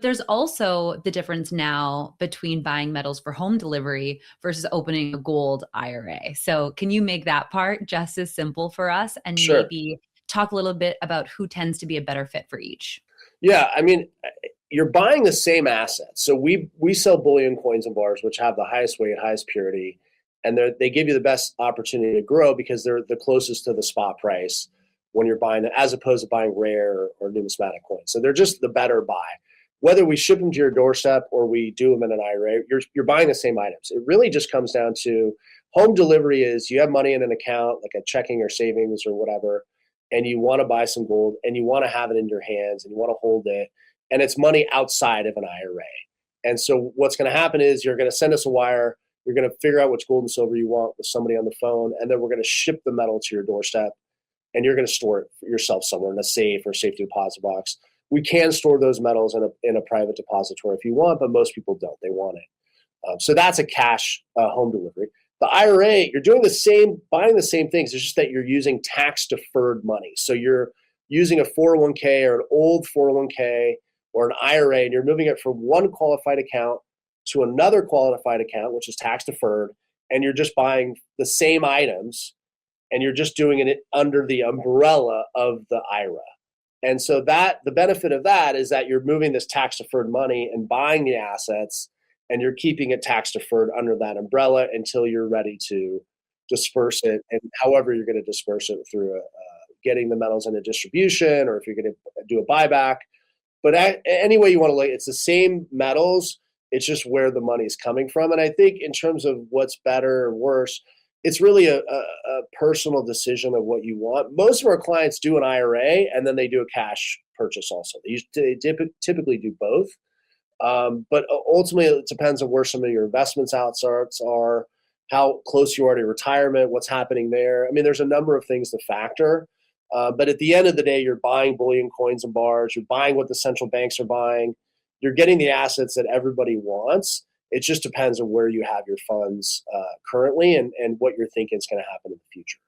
There's also the difference now between buying metals for home delivery versus opening a gold IRA. So, can you make that part just as simple for us and Sure. maybe talk a little bit about who tends to be a better fit for each? Yeah, I mean, you're buying the same assets. So we sell bullion coins and bars, which have the highest weight, highest purity, and they give you the best opportunity to grow because they're the closest to the spot price when you're buying it, as opposed to buying rare or numismatic coins. So they're just the better buy. Whether we ship them to your doorstep or we do them in an IRA, you're buying the same items. It really just comes down to home delivery is you have money in an account, like a checking or savings or whatever, and you want to buy some gold and you want to have it in your hands and you want to hold it, and it's money outside of an IRA. And so what's going to happen is you're going to send us a wire, you're going to figure out which gold and silver you want with somebody on the phone, and then we're going to ship the metal to your doorstep, and you're going to store it yourself somewhere in a safe or safety deposit box. We can store those metals in a private depository if you want, but most people don't. They want it. So that's a cash home delivery. The IRA, you're doing the same, buying the same things. It's just that you're using tax deferred money. So you're using a 401k or an old 401k or an IRA, and you're moving it from one qualified account to another qualified account, which is tax deferred, and you're just buying the same items, and you're just doing it under the umbrella of the IRA. And so that the benefit of that is that you're moving this tax deferred money and buying the assets, and you're keeping it tax deferred under that umbrella until you're ready to disperse it, and however you're going to disperse it through getting the metals in a distribution, or if you're going to do a buyback. But any way you want to look, it's the same metals. It's just where the money is coming from. And I think in terms of what's better or worse, it's really a personal decision of what you want. Most of our clients do an IRA and then they do a cash purchase also. They typically do both. But ultimately, it depends on where some of your investments outsarts are, how close you are to retirement, what's happening there. I mean, there's a number of things to factor. But at the end of the day, you're buying bullion coins and bars. You're buying what the central banks are buying. You're getting the assets that everybody wants. It just depends on where you have your funds currently and what you're thinking is going to happen in the future.